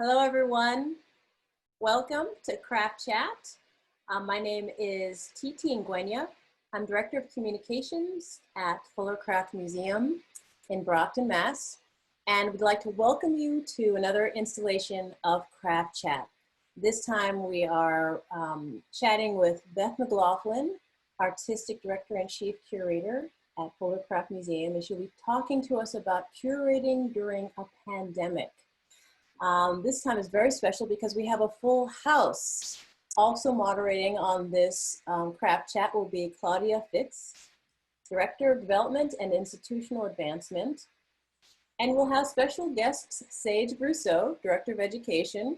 Hello, everyone. Welcome to Craft Chat. My name is Titi Nguyen. I'm Director of Communications at Fuller Craft Museum in Brockton, Mass. And we'd like to welcome you to another installation of Craft Chat. This time we are chatting with Beth McLaughlin, Artistic Director and Chief Curator at Fuller Craft Museum, and she'll be talking to us about curating during a pandemic. This time is very special because we have a full house. Also moderating on this craft chat will be Claudia Fitz, Director of Development and Institutional Advancement. And we'll have special guests, Sage Brousseau, Director of Education,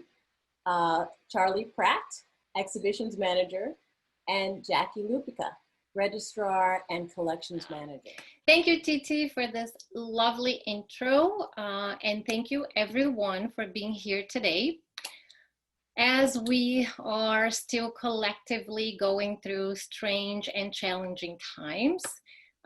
Charlie Pratt, Exhibitions Manager, and Jackie Lupica, Registrar and Collections Manager. Thank you, Titi, for this lovely intro, and thank you everyone for being here today. As we are still collectively going through strange and challenging times,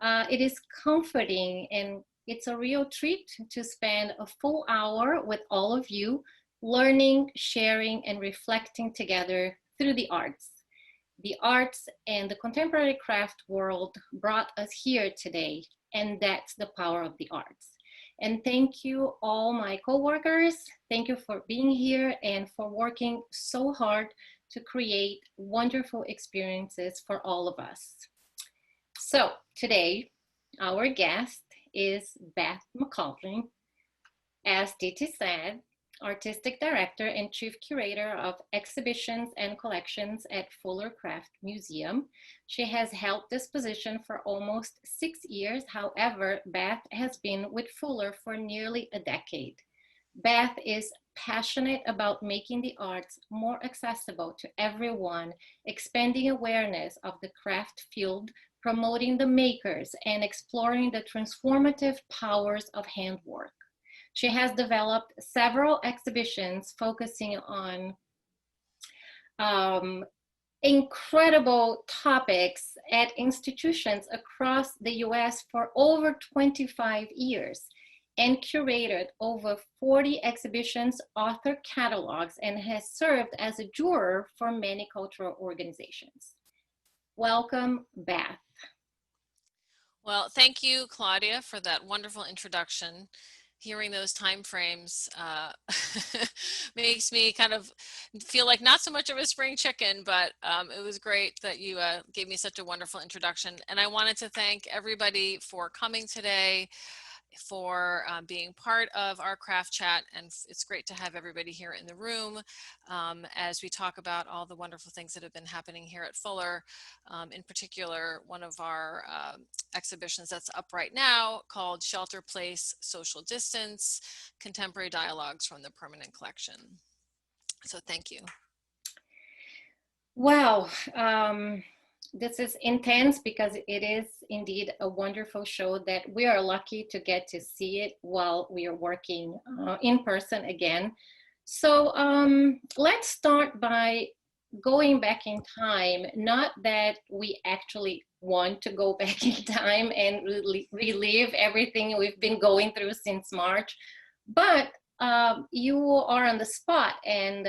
it is comforting and it's a real treat to spend a full hour with all of you, learning, sharing, and reflecting together through the arts. The arts and the contemporary craft world brought us here today, and that's the power of the arts. And thank you all my coworkers. Thank you for being here and for working so hard to create wonderful experiences for all of us. So today, our guest is Beth McLaughlin. As Titi said, Artistic Director and Chief Curator of Exhibitions and Collections at Fuller Craft Museum. She has held this position for almost 6 years. However, Beth has been with Fuller for nearly a decade. Beth is passionate about making the arts more accessible to everyone, expanding awareness of the craft field, promoting the makers, and exploring the transformative powers of handwork. She has developed several exhibitions focusing on incredible topics at institutions across the US for over 25 years and curated over 40 exhibitions, author catalogs, and has served as a juror for many cultural organizations. Welcome, Beth. Well, thank you, Claudia, for that wonderful introduction. Hearing those time frames makes me kind of feel like not so much of a spring chicken, but it was great that you gave me such a wonderful introduction. And I wanted to thank everybody for coming today, for being part of our craft chat, and it's great to have everybody here in the room as we talk about all the wonderful things that have been happening here at Fuller. In particular, one of our exhibitions that's up right now called Shelter Place, Social Distance, Contemporary Dialogues from the Permanent Collection. So thank you. Wow. This is intense because it is indeed a wonderful show that we are lucky to get to see it while we are working in person again. So let's start by going back in time. Not that we actually want to go back in time and relive everything we've been going through since March, but you are on the spot and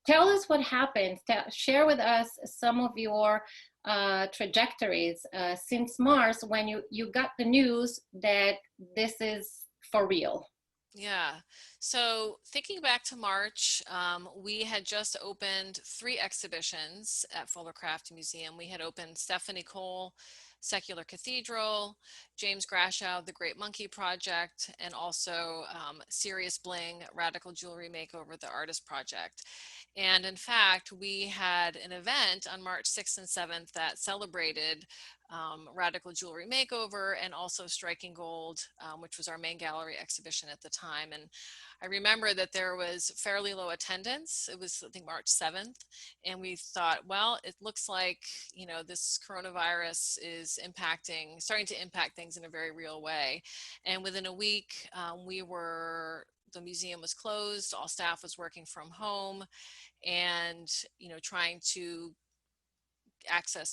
tell us what happened. Share with us some of your trajectories since March when you got the news that this is for real. Yeah, so thinking back to March, we had just opened 3 exhibitions at Fuller Craft Museum. We had opened Stephanie Cole, Secular Cathedral, James Grashow, The Great Monkey Project, and also Serious Bling, Radical Jewelry Makeover, The Artist Project. And in fact, we had an event on March 6th and 7th that celebrated Radical Jewelry Makeover and also Striking Gold, which was our main gallery exhibition at the time. And I remember that there was fairly low attendance. It was, I think, March 7th. And we thought, well, it looks like, you know, this coronavirus is starting to impact things in a very real way. And within a week, the museum was closed, all staff was working from home, and, you know, trying to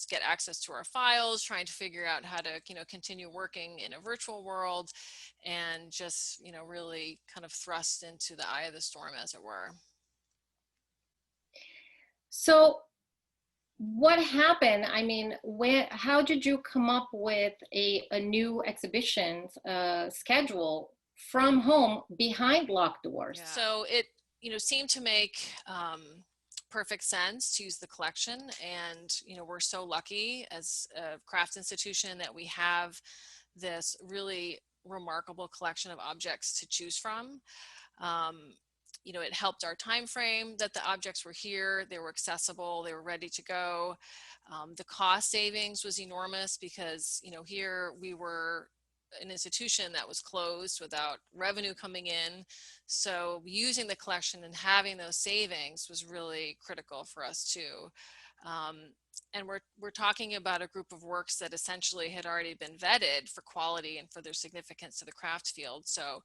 get access to our files, trying to figure out how to, continue working in a virtual world, and just, really kind of thrust into the eye of the storm, as it were. So what happened? I mean, how did you come up with a new exhibition schedule from home behind locked doors? Yeah. So it, seemed to make perfect sense to use the collection. And, we're so lucky as a craft institution that we have this really remarkable collection of objects to choose from. It helped our time frame that the objects were here, they were accessible, they were ready to go. The cost savings was enormous because, here we were an institution that was closed without revenue coming in. So using the collection and having those savings was really critical for us too. And we're talking about a group of works that essentially had already been vetted for quality and for their significance to the craft field. So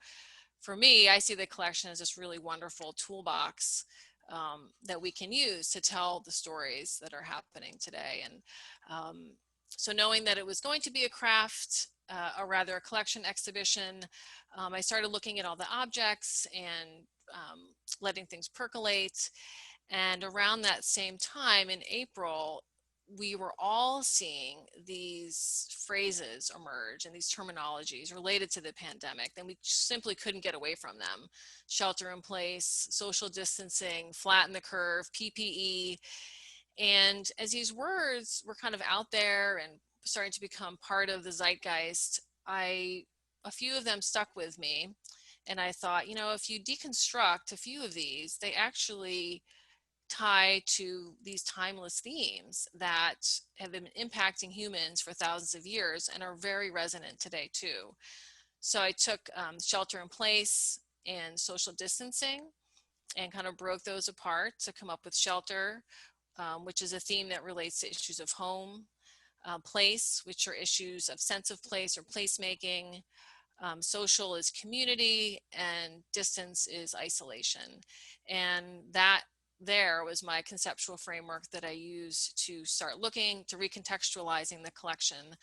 for me, I see the collection as this really wonderful toolbox that we can use to tell the stories that are happening today. And so knowing that it was going to be a craft, or rather a collection exhibition, I started looking at all the objects and letting things percolate. And around that same time in April, we were all seeing these phrases emerge and these terminologies related to the pandemic, then we simply couldn't get away from them. Shelter in place, social distancing, flatten the curve, PPE. And as these words were kind of out there and starting to become part of the zeitgeist, a few of them stuck with me. And I thought, if you deconstruct a few of these, they actually tie to these timeless themes that have been impacting humans for thousands of years and are very resonant today too. So I took shelter in place and social distancing and kind of broke those apart to come up with shelter, which is a theme that relates to issues of home, place, which are issues of sense of place or placemaking. Social is community, and distance is isolation. And that there was my conceptual framework that I used to start looking to recontextualizing the collection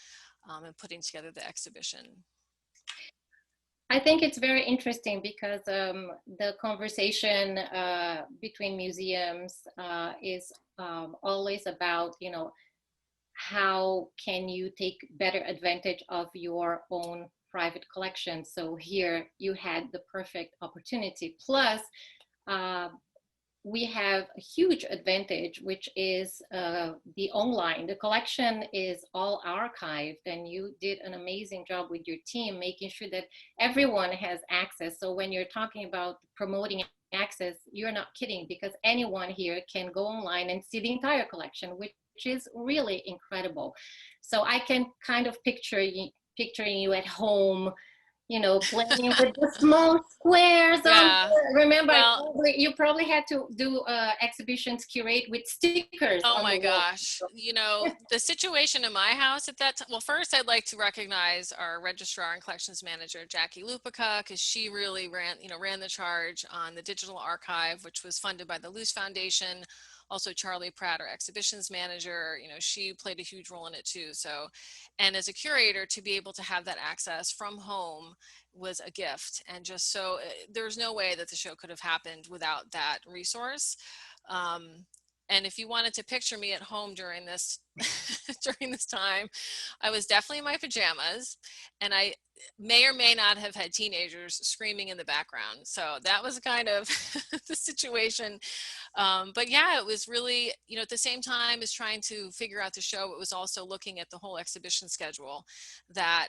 and putting together the exhibition. I think it's very interesting because the conversation between museums is always about, how can you take better advantage of your own private collection. So here you had the perfect opportunity. Plus, we have a huge advantage, which is the online. The collection is all archived, and you did an amazing job with your team, making sure that everyone has access. So when you're talking about promoting access, you're not kidding, because anyone here can go online and see the entire collection, which is really incredible. So I can kind of picturing you at home, playing with the small squares. Yeah. Remember, well, you probably had to do exhibitions curate with stickers. Oh my gosh. The situation in my house at that time, well, first I'd like to recognize our registrar and collections manager, Jackie Lupica, because she really ran the charge on the digital archive, which was funded by the Luce Foundation. Also Charlie Pratt, our exhibitions manager, she played a huge role in it too. So, and as a curator, to be able to have that access from home was a gift. And just so there's no way that the show could have happened without that resource. And if you wanted to picture me at home during this during this time, I was definitely in my pajamas, and I may or may not have had teenagers screaming in the background. So that was kind of the situation. But yeah, it was really, at the same time as trying to figure out the show, it was also looking at the whole exhibition schedule, that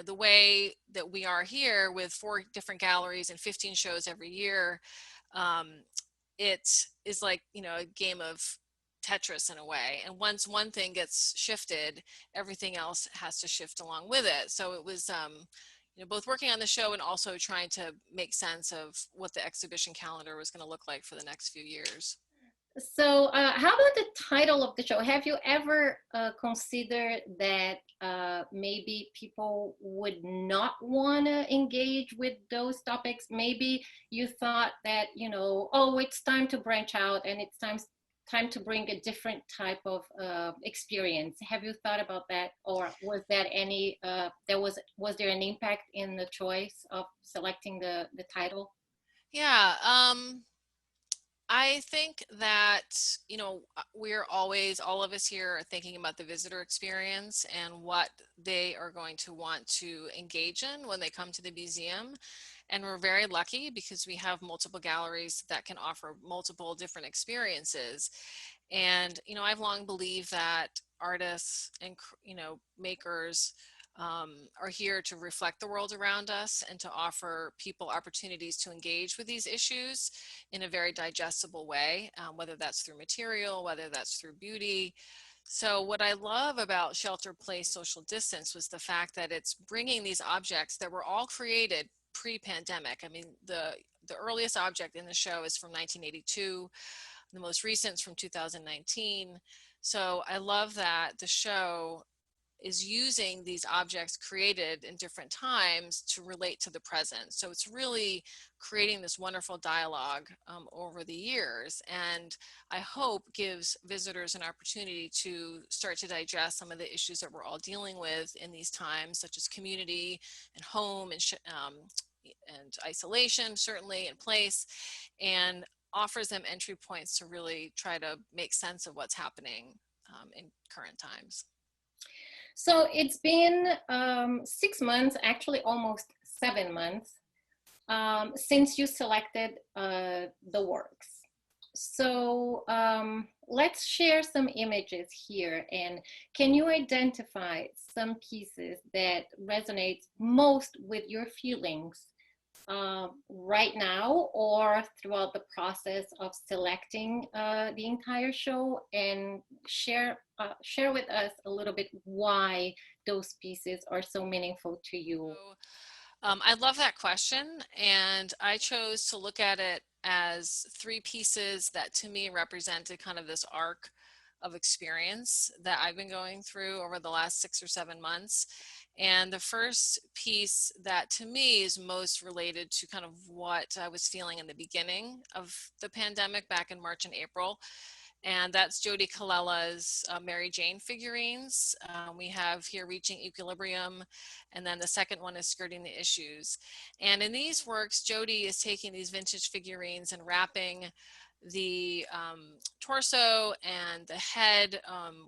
the way that we are here with 4 different galleries and 15 shows every year, it is like, a game of Tetris in a way. And once one thing gets shifted, everything else has to shift along with it. So it was, both working on the show and also trying to make sense of what the exhibition calendar was going to look like for the next few years. So how about the title of the show? Have you ever considered that maybe people would not want to engage with those topics? Maybe you thought that, oh, it's time to branch out and it's time time to bring a different type of experience. Have you thought about that, or was that any was there an impact in the choice of selecting the title? Yeah, I think that, we're always, all of us here are thinking about the visitor experience and what they are going to want to engage in when they come to the museum. And we're very lucky because we have multiple galleries that can offer multiple different experiences. And, I've long believed that artists and, makers are here to reflect the world around us and to offer people opportunities to engage with these issues in a very digestible way, whether that's through material, whether that's through beauty. So what I love about Shelter Place Social Distance was the fact that it's bringing these objects that were all created pre-pandemic. I mean, the earliest object in the show is from 1982. The most recent is from 2019. So I love that the show is using these objects created in different times to relate to the present. So it's really creating this wonderful dialogue over the years, and I hope gives visitors an opportunity to start to digest some of the issues that we're all dealing with in these times, such as community and home and isolation, certainly, in place, and offers them entry points to really try to make sense of what's happening in current times. So it's been 6 months, actually almost 7 months, since you selected the works. So let's share some images here. And can you identify some pieces that resonate most with your feelings right now or throughout the process of selecting the entire show, and share with us a little bit why those pieces are so meaningful to you? I love that question, and I chose to look at it as three pieces that to me represented kind of this arc of experience that I've been going through over the last 6 or 7 months. And the first piece that to me is most related to kind of what I was feeling in the beginning of the pandemic back in March and April. And that's Jody Collella's Mary Jane figurines. We have here Reaching Equilibrium, and then the second one is Skirting the Issues. And in these works, Jody is taking these vintage figurines and wrapping the torso and the head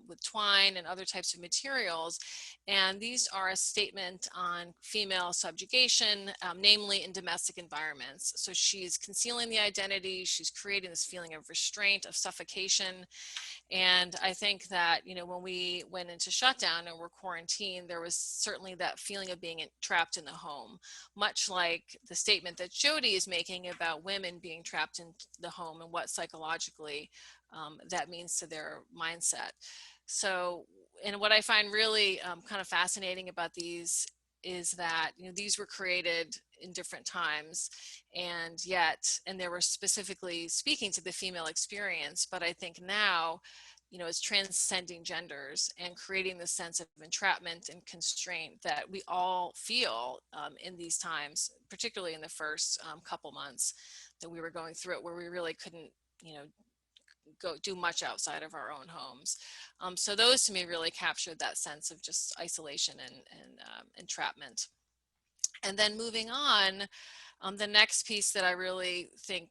with twine and other types of materials. And these are a statement on female subjugation, namely in domestic environments. So she's concealing the identity, she's creating this feeling of restraint, of suffocation. And I think that, when we went into shutdown and were quarantined, there was certainly that feeling of being trapped in the home, much like the statement that Jody is making about women being trapped in the home and what psychologically that means to their mindset. So, and what I find really kind of fascinating about these is that these were created in different times, and they were specifically speaking to the female experience. But I think now, it's transcending genders and creating this sense of entrapment and constraint that we all feel in these times, particularly in the first couple months that we were going through it, where we really couldn't, go do much outside of our own homes. So those to me really captured that sense of just isolation and entrapment. And then moving on, the next piece that I really think,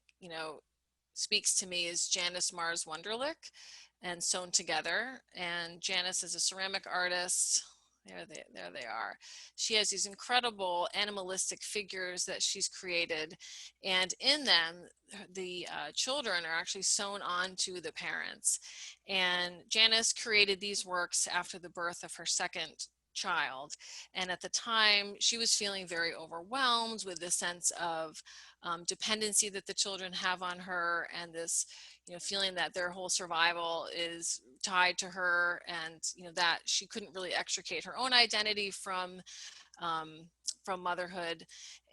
speaks to me is Janice Mars Wunderlich and Sewn Together. And Janice is a ceramic artist. There they are. She has these incredible animalistic figures that she's created, and in them, the children are actually sewn onto the parents. And Janice created these works after the birth of her second child, and at the time she was feeling very overwhelmed with the sense of dependency that the children have on her, and this feeling that their whole survival is tied to her, and that she couldn't really extricate her own identity from motherhood.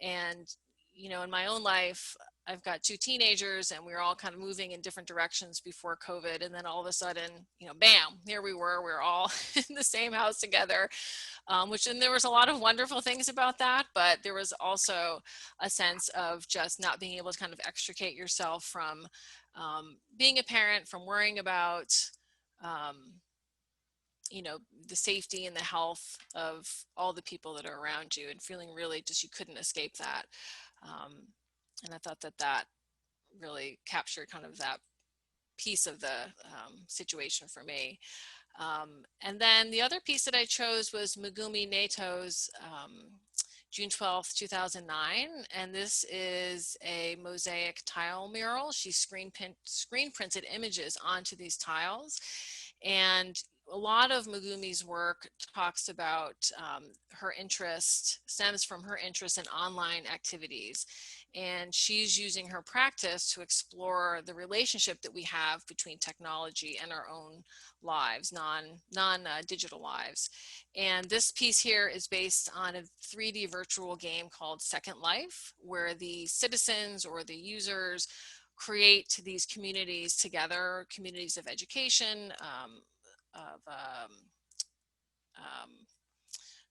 And in my own life, I've got two teenagers, and we were all kind of moving in different directions before COVID. And then all of a sudden, you know, bam, here we were all in the same house together, and there was a lot of wonderful things about that, but there was also a sense of just not being able to kind of extricate yourself from being a parent, from worrying about, you know, the safety and the health of all the people that are around you, and feeling really just you couldn't escape that. And I thought that really captured kind of that piece of the situation for me. And then the other piece that I chose was Megumi Neto's June 12th, 2009. And this is a mosaic tile mural. She screen printed images onto these tiles. And a lot of Megumi's work talks about her interest, stems from her interest in online activities. And she's using her practice to explore the relationship that we have between technology and our own lives, non-digital lives. And this piece here is based on a 3D virtual game called Second Life, where the citizens or the users create these communities together, communities of education, of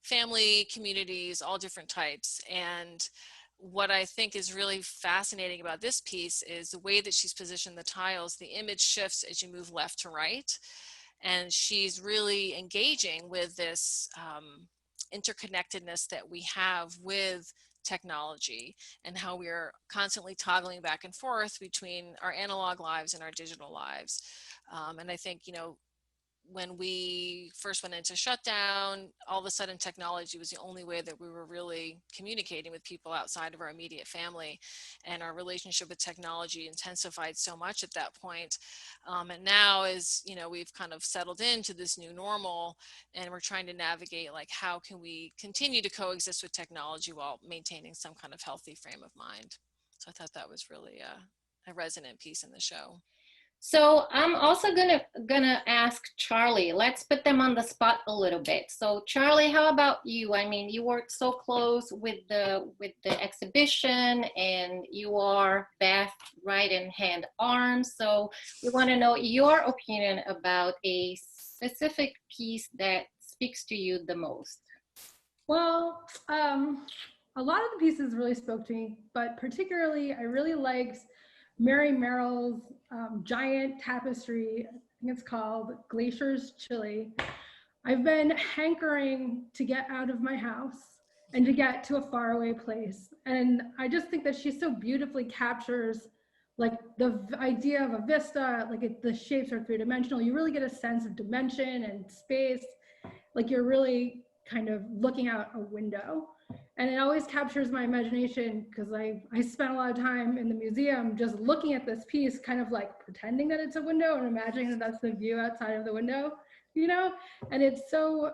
family communities, all different types. And what I think is really fascinating about this piece is the way that she's positioned the tiles. The image shifts as you move left to right, and she's really engaging with this interconnectedness that we have with technology, and how we're constantly toggling back and forth between our analog lives and our digital lives. And I think, you know, when we first went into shutdown, all of a sudden technology was the only way that we were really communicating with people outside of our immediate family. And our relationship with technology intensified so much at that point. And now, as you know, we've kind of settled into this new normal, and we're trying to navigate, like, how can we continue to coexist with technology while maintaining some kind of healthy frame of mind. So I thought that was really a resonant piece in the show. So I'm also gonna ask Charlie. Let's put them on the spot a little bit. So Charlie, how about you? I mean, you worked so close with the exhibition, and you are Beth right in hand arm. So we want to know your opinion about a specific piece that speaks to you the most. Well, a lot of the pieces really spoke to me, but particularly I really liked Mary Merrill's giant tapestry. I think it's called Glaciers, Chile. I've been hankering to get out of my house and to get to a faraway place. And I just think that she so beautifully captures like the idea of a vista, like the shapes are three-dimensional. You really get a sense of dimension and space. Like you're really kind of looking out a window. And it always captures my imagination, because I spent a lot of time in the museum just looking at this piece, kind of like pretending that it's a window and imagining that that's the view outside of the window, you know? And it's so,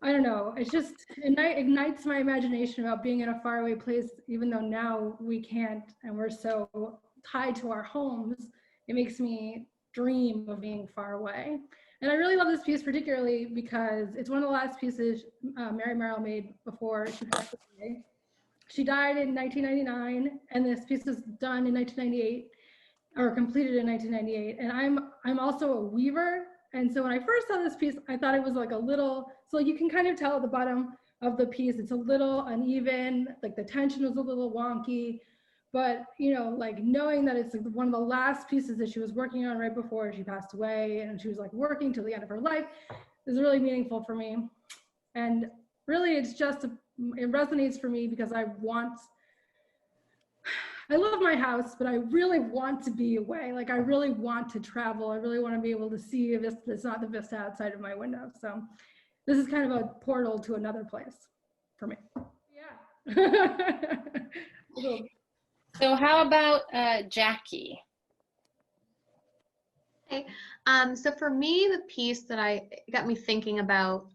I don't know, it's just, it ignites my imagination about being in a faraway place, even though now we can't, and we're so tied to our homes. It makes me dream of being far away. And I really love this piece particularly because it's one of the last pieces Mary Merrill made before she passed away. She died in 1999, and this piece was done in 1998, or completed in 1998. And I'm also a weaver, and so when I first saw this piece, I thought it was like a little, so you can kind of tell at the bottom of the piece, it's a little uneven, like the tension was a little wonky. But, you know, like knowing that it's like one of the last pieces that she was working on right before she passed away, and she was like working till the end of her life, is really meaningful for me. And really, it's just, it resonates for me because I love my house, but I really want to be away. Like I really want to travel. I really want to be able to see a vista that's not the vista outside of my window. So this is kind of a portal to another place for me. Yeah. So how about Jackie? Okay, so for me, the piece that got me thinking about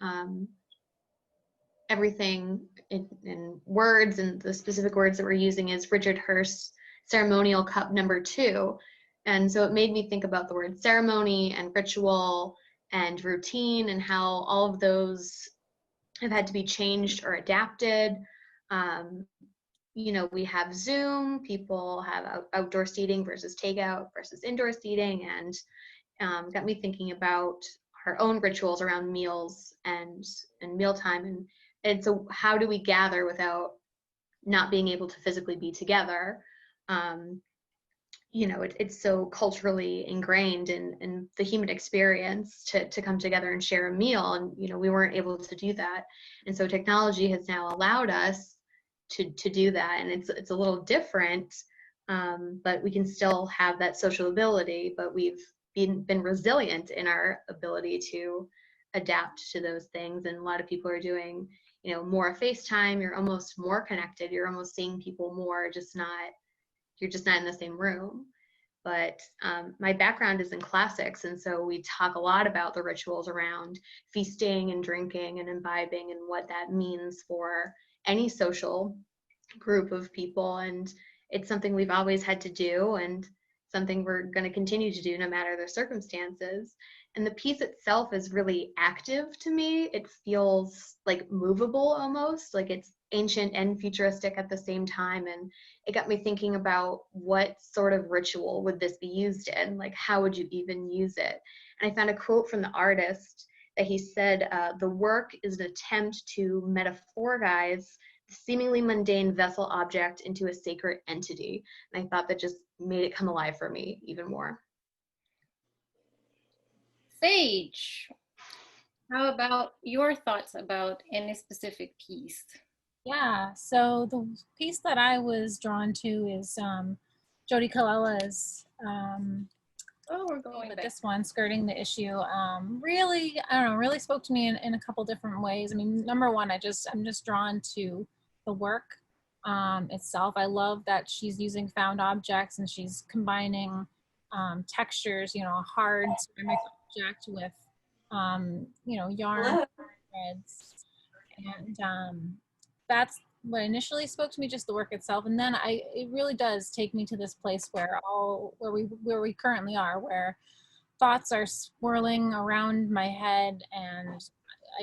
everything in words, and the specific words that we're using is Richard Hurst's Ceremonial Cup #2. And so it made me think about the word ceremony and ritual and routine, and how all of those have had to be changed or adapted. we have Zoom, people have outdoor seating versus takeout versus indoor seating, and got me thinking about our own rituals around meals and mealtime, and so how do we gather without not being able to physically be together? It's so culturally ingrained in the human experience to come together and share a meal, and we weren't able to do that, and so technology has now allowed us to do that, and it's a little different, but we can still have that social ability, but we've been resilient in our ability to adapt to those things. And a lot of people are doing more FaceTime. You're almost more connected, you're almost seeing people more, you're just not in the same room. But my background is in classics, and so we talk a lot about the rituals around feasting and drinking and imbibing and what that means for any social group of people. And it's something we've always had to do, and something we're going to continue to do no matter the circumstances. And the piece itself is really active to me. It feels like movable, almost like it's ancient and futuristic at the same time. And it got me thinking about what sort of ritual would this be used in? Like, how would you even use it? And I found a quote from the artist that he said, the work is an attempt to metaphorize the seemingly mundane vessel object into a sacred entity. And I thought that just made it come alive for me even more. Sage, how about your thoughts about any specific piece? Yeah, so the piece that I was drawn to is Jodi Colella's we're going but back. this one, Skirting the Issue, really, I don't know, really spoke to me in a couple different ways. I mean, number one, I'm just drawn to the work itself. I love that she's using found objects and she's combining textures, a hard ceramic object with, yarn threads. And that's what initially spoke to me, just the work itself. And then it really does take me to this place where we currently are, where thoughts are swirling around my head and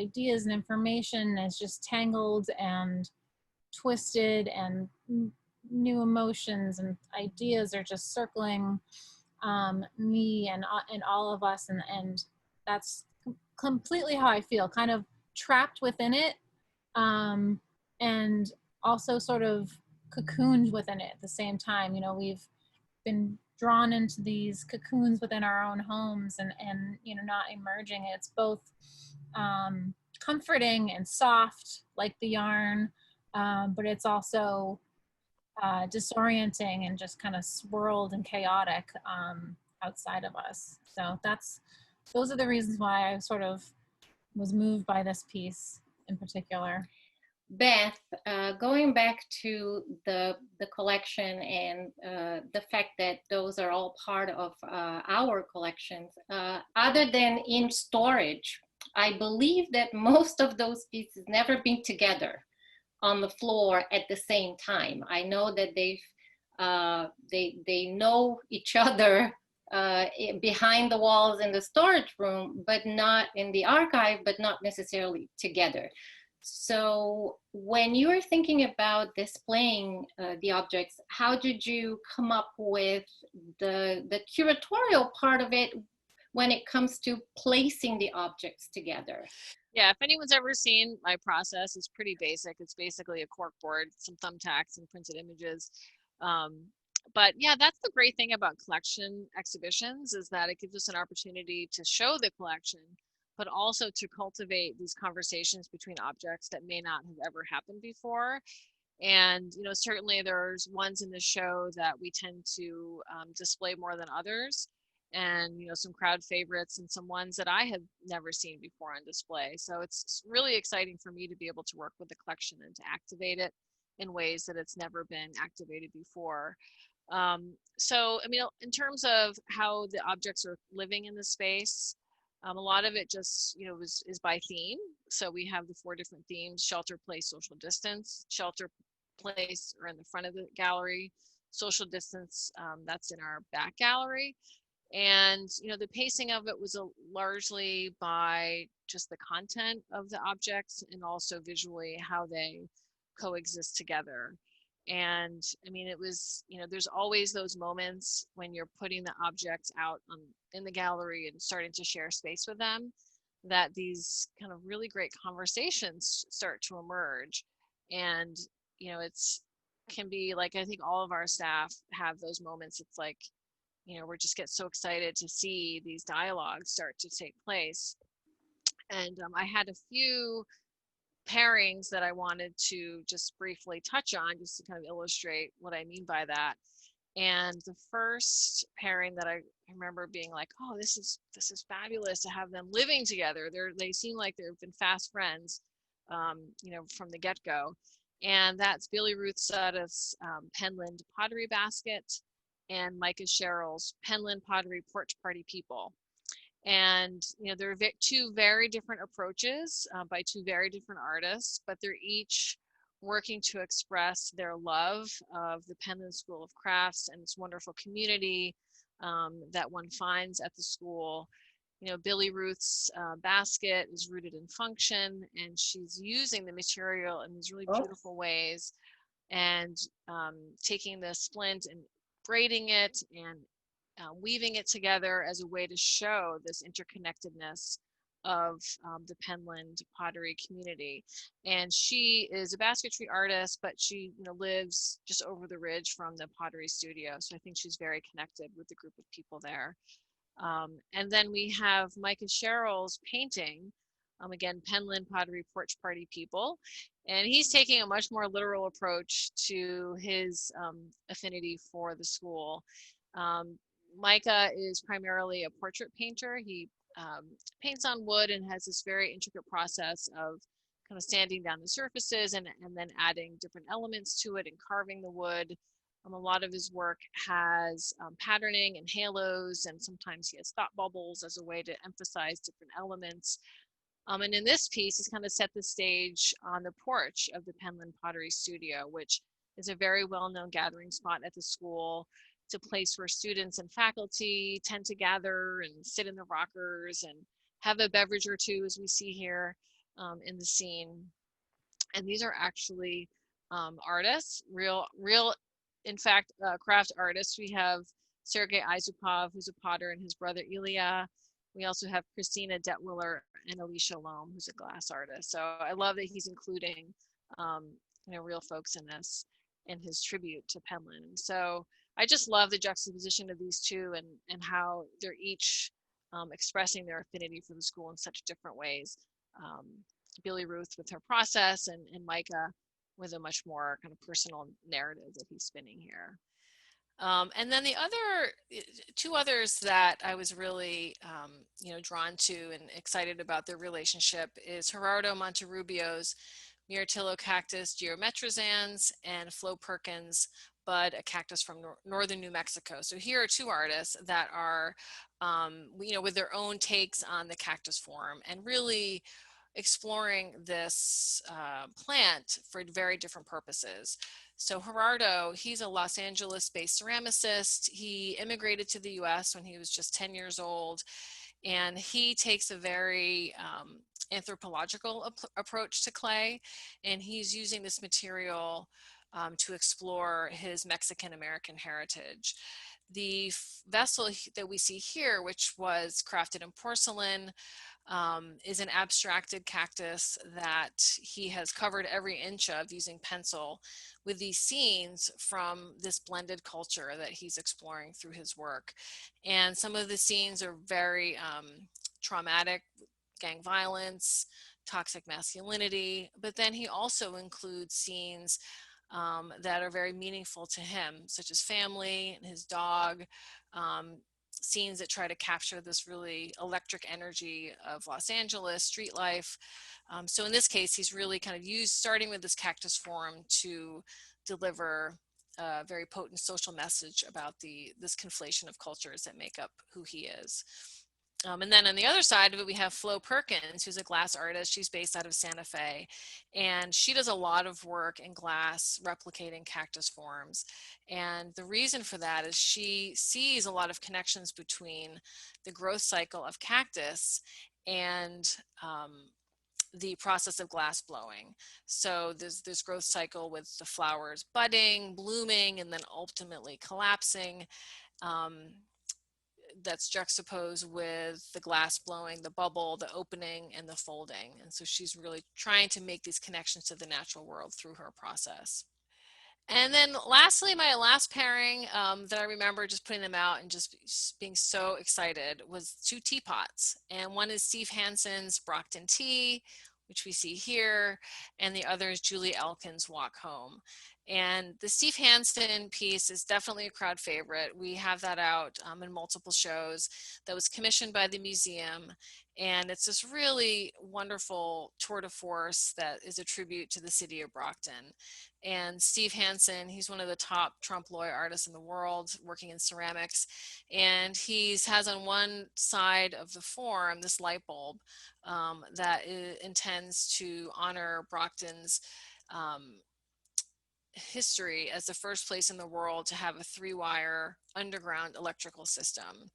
ideas and information is just tangled and twisted, and new emotions and ideas are just circling me and all of us, and that's completely how I feel, kind of trapped within it, and also sort of cocooned within it at the same time. We've been drawn into these cocoons within our own homes and not emerging. It's both comforting and soft like the yarn, but it's also disorienting and just kind of swirled and chaotic outside of us. So those are the reasons why I sort of was moved by this piece in particular. Beth, going back to the collection and the fact that those are all part of our collections, other than in storage, I believe that most of those pieces never been together on the floor at the same time. I know that they know each other behind the walls in the storage room, but not in the archive, but not necessarily together. So when you were thinking about displaying the objects, how did you come up with the curatorial part of it when it comes to placing the objects together? Yeah, if anyone's ever seen my process, it's pretty basic. It's basically a cork board, some thumbtacks and printed images. But yeah, that's the great thing about collection exhibitions, is that it gives us an opportunity to show the collection, but also to cultivate these conversations between objects that may not have ever happened before. And, certainly there's ones in the show that we tend to display more than others. And, some crowd favorites and some ones that I have never seen before on display. So it's really exciting for me to be able to work with the collection and to activate it in ways that it's never been activated before. So, in terms of how the objects are living in the space, a lot of it just, is by theme. So we have the 4 different themes: shelter, place, social distance. Shelter, place are in the front of the gallery. Social distance, that's in our back gallery. And, the pacing of it was largely by just the content of the objects and also visually how they coexist together. And I mean, it was, you know, there's always those moments when you're putting the objects out in the gallery and starting to share space with them, that these kind of really great conversations start to emerge. And, you know, it's can be like, I think all of our staff have those moments. It's like, you know, we just get so excited to see these dialogues start to take place. And I had a few pairings that I wanted to just briefly touch on, just to kind of illustrate what I mean by that. And the first pairing that I remember being like, oh, this is fabulous to have them living together. They seem like they've been fast friends, you know, from the get-go. And that's Billy Ruth Sutto's Penland Pottery Basket and Micah Sherrill's Penland Pottery Porch Party People. And, you know, there are two very different approaches by two very different artists, but they're each working to express their love of the Penland School of Crafts and this wonderful community that one finds at the school. You know, Billy Ruth's basket is rooted in function, and she's using the material in these really beautiful ways, and taking the splint and braiding it and weaving it together as a way to show this interconnectedness of the Penland pottery community. And she is a basketry artist, but she, you know, lives just over the ridge from the pottery studio. So I think she's very connected with the group of people there. And then we have Micah Sherrill's painting, again, Penland Pottery Porch Party People. And he's taking a much more literal approach to his affinity for the school. Micah is primarily a portrait painter. He paints on wood and has this very intricate process of kind of sanding down the surfaces and then adding different elements to it and carving the wood. A lot of his work has patterning and halos, and sometimes he has thought bubbles as a way to emphasize different elements. And in this piece, he's kind of set the stage on the porch of the Penland Pottery Studio, which is a very well-known gathering spot at the school. It's a place where students and faculty tend to gather and sit in the rockers and have a beverage or two, as we see here in the scene. And these are actually artists, real, in fact, craft artists. We have Sergei Isupov, who's a potter, and his brother Ilya. We also have Christina Detwiller and Alicia Lohm, who's a glass artist. So I love that he's including, you know, real folks in this, in his tribute to Penland. So I just love the juxtaposition of these two and how they're each expressing their affinity for the school in such different ways. Billy Ruth with her process, and Micah with a much more kind of personal narrative that he's spinning here. And then the two others that I was really, you know, drawn to and excited about their relationship is Gerardo Monterrubio's Myrtillo cactus geometrizans and Flo Perkins' Bud, a cactus from northern New Mexico. So here are two artists that are, you know, with their own takes on the cactus form and really exploring this plant for very different purposes. So Gerardo, he's a Los Angeles-based ceramicist. He immigrated to the US when he was just 10 years old, and he takes a very anthropological approach to clay, and he's using this material to explore his Mexican-American heritage. The vessel that we see here, which was crafted in porcelain, is an abstracted cactus that he has covered every inch of using pencil with these scenes from this blended culture that he's exploring through his work. And some of the scenes are very traumatic, gang violence, toxic masculinity, but then he also includes scenes that are very meaningful to him, such as family and his dog, scenes that try to capture this really electric energy of Los Angeles street life. So in this case, he's really kind of starting with this cactus form to deliver a very potent social message about this conflation of cultures that make up who he is. And then on the other side of it, we have Flo Perkins, who's a glass artist. She's based out of Santa Fe, and she does a lot of work in glass, replicating cactus forms. And the reason for that is she sees a lot of connections between the growth cycle of cactus and the process of glass blowing. So there's this growth cycle with the flowers budding, blooming, and then ultimately collapsing. That's juxtaposed with the glass blowing, the bubble, the opening, and the folding. And so she's really trying to make these connections to the natural world through her process. And then lastly, my last pairing that I remember just putting them out and just being so excited was 2 teapots. And one is Steve Hansen's Brockton Tea, which we see here, and the other is Julie Elkin's Walk Home. And the Steve Hansen piece is definitely a crowd favorite. We have that out in multiple shows. That was commissioned by the museum. And it's this really wonderful tour de force that is a tribute to the city of Brockton. And Steve Hansen, he's one of the top trompe l'oeil artists in the world working in ceramics. And he has on one side of the form this light bulb that intends to honor Brockton's history as the first place in the world to have a 3-wire underground electrical system.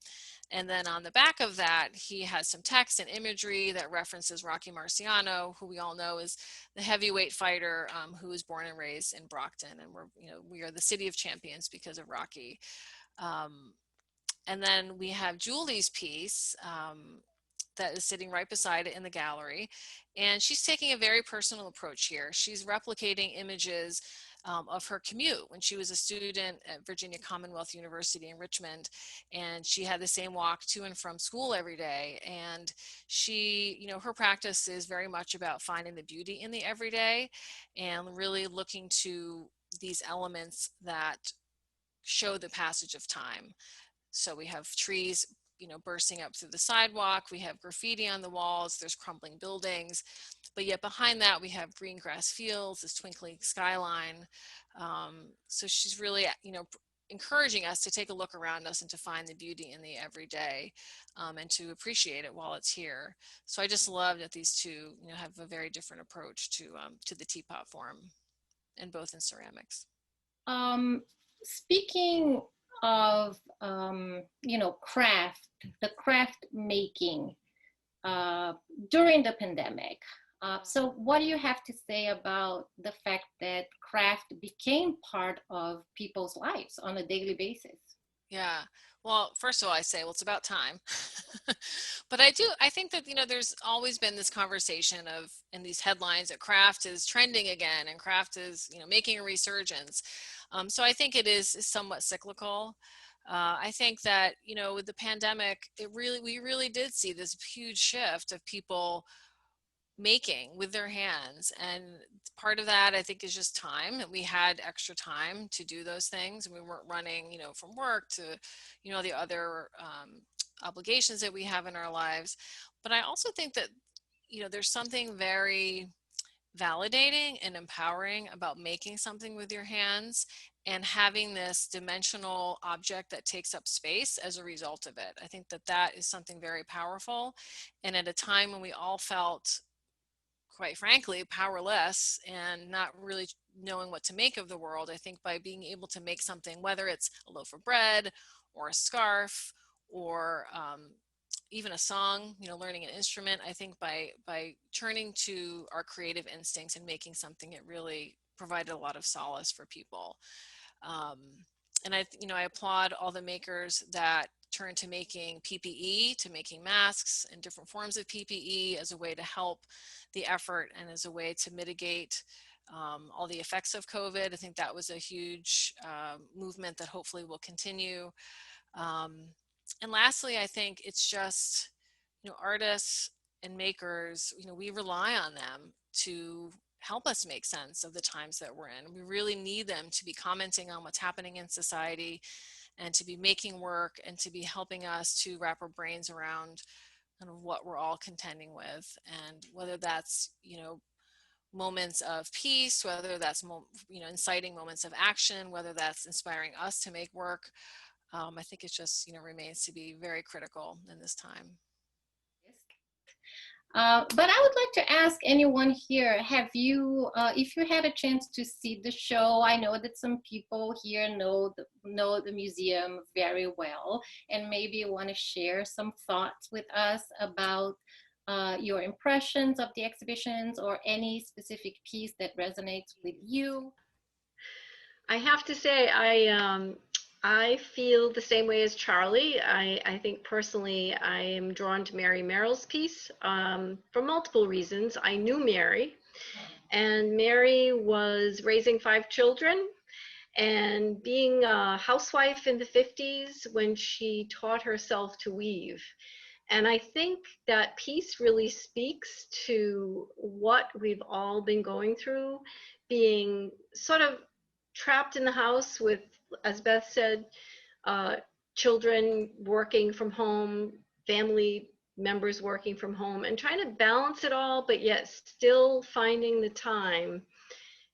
And then on the back of that, he has some text and imagery that references Rocky Marciano, who we all know is the heavyweight fighter who was born and raised in Brockton. And we are the city of champions because of Rocky. And then we have Julie's piece that is sitting right beside it in the gallery. And she's taking a very personal approach here. She's replicating images of her commute when she was a student at Virginia Commonwealth University in Richmond, and she had the same walk to and from school every day. And she, her practice is very much about finding the beauty in the everyday and really looking to these elements that show the passage of time. So we have trees, bursting up through the sidewalk. We have graffiti on the walls. There's crumbling buildings. But yet behind that, we have green grass fields, this twinkling skyline. So she's really, encouraging us to take a look around us and to find the beauty in the everyday and to appreciate it while it's here. So I just love that these two, have a very different approach to the teapot form, and both in ceramics. Speaking of, craft making during the pandemic. So what do you have to say about the fact that craft became part of people's lives on a daily basis? Yeah. Well, first of all, I say, well, it's about time. But I think that, there's always been this conversation of, in these headlines, that craft is trending again and craft is, making a resurgence. So I think it is somewhat cyclical. I think that, with the pandemic, we really did see this huge shift of people making with their hands, and part of that I think is just time. We had extra time to do those things, and we weren't running from work to the other obligations that we have in our lives. But I also think that there's something very validating and empowering about making something with your hands and having this dimensional object that takes up space as a result of it. I think that is something very powerful, and at a time when we all felt, quite frankly, powerless and not really knowing what to make of the world, I think by being able to make something, whether it's a loaf of bread or a scarf or even a song, learning an instrument, I think by turning to our creative instincts and making something, it really provided a lot of solace for people. And I applaud all the makers that turn to making PPE, to making masks and different forms of PPE as a way to help the effort and as a way to mitigate all the effects of COVID. I think that was a huge movement that hopefully will continue. And lastly, I think it's just, artists and makers, we rely on them to help us make sense of the times that we're in. We really need them to be commenting on what's happening in society and to be making work and to be helping us to wrap our brains around kind of what we're all contending with. And whether that's, moments of peace, whether that's, inciting moments of action, whether that's inspiring us to make work, I think it just, remains to be very critical in this time. But I would like to ask anyone here, have you, if you had a chance to see the show, I know that some people here know the museum very well, and maybe want to share some thoughts with us about your impressions of the exhibitions or any specific piece that resonates with you. I have to say, I feel the same way as Charlie. I think personally, I am drawn to Mary Merrill's piece for multiple reasons. I knew Mary, and Mary was raising 5 children and being a housewife in the 50s when she taught herself to weave. And I think that piece really speaks to what we've all been going through, being sort of trapped in the house with, as Beth said, children working from home, family members working from home, and trying to balance it all, but yet still finding the time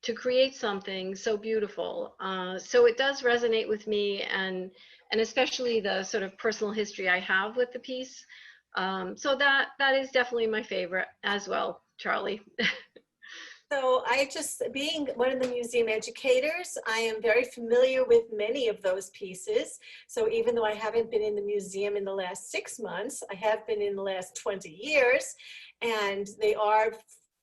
to create something so beautiful. So it does resonate with me, and especially the sort of personal history I have with the piece. So that is definitely my favorite as well, Charlie. So being one of the museum educators, I am very familiar with many of those pieces. So even though I haven't been in the museum in the last 6 months, I have been in the last 20 years, and they are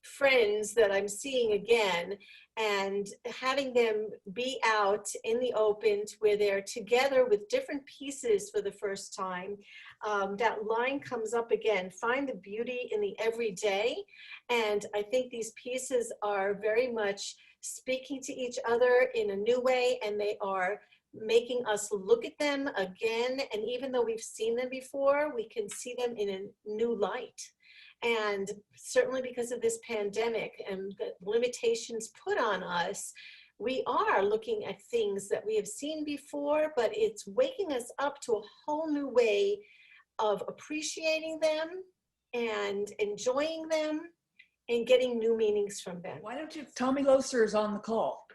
friends that I'm seeing again, and having them be out in the open where they're together with different pieces for the first time. That line comes up again, find the beauty in the everyday. And I think these pieces are very much speaking to each other in a new way, and they are making us look at them again. And even though we've seen them before, we can see them in a new light. And certainly because of this pandemic and the limitations put on us, we are looking at things that we have seen before, but it's waking us up to a whole new way of appreciating them and enjoying them and getting new meanings from them. Why don't you, Tommy Loser is on the call.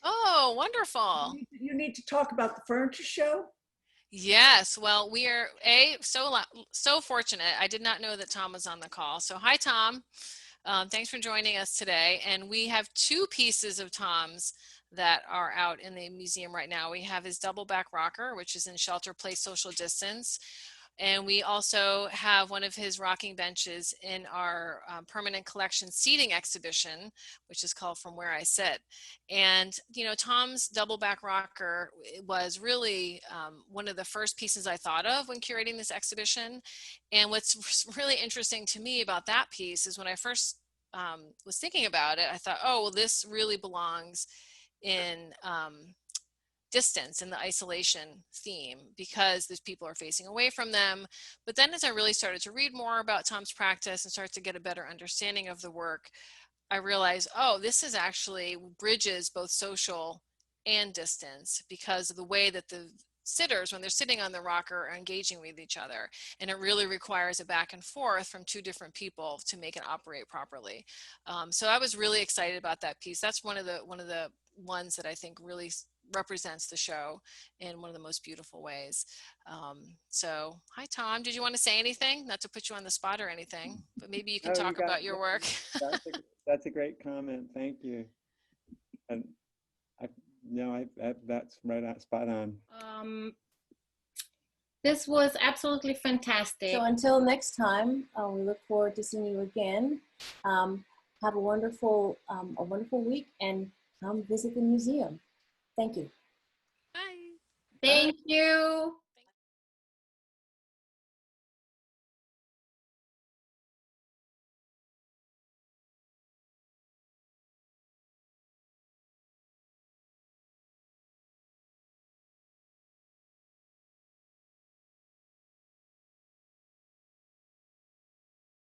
Oh, wonderful. You need to talk about the furniture show. Yes, well, we are so fortunate. I did not know that Tom was on the call. So hi, Tom. Thanks for joining us today. And we have 2 pieces of Tom's that are out in the museum right now. We have his double back rocker, which is in shelter place social distance. And we also have one of his rocking benches in our permanent collection seating exhibition, which is called From Where I Sit. And, you know, Tom's double back rocker was really one of the first pieces I thought of when curating this exhibition. And what's really interesting to me about that piece is when I first was thinking about it, I thought, oh, well, this really belongs in distance and the isolation theme because these people are facing away from them. But then as I really started to read more about Tom's practice and start to get a better understanding of the work, I realized, oh, this is actually bridges both social and distance because of the way that the sitters, when they're sitting on the rocker, are engaging with each other. And it really requires a back and forth from 2 different people to make it operate properly. So I was really excited about that piece. That's one of the ones that I think really represents the show in one of the most beautiful ways. So hi, Tom. Did you want to say anything? Not to put you on the spot or anything, but maybe you can talk about your work. That's a great comment. Thank you. And that's right on, spot on. This was absolutely fantastic. So until next time, we look forward to seeing you again. Have a wonderful week, and come visit the museum. Thank you. Bye. Thank you.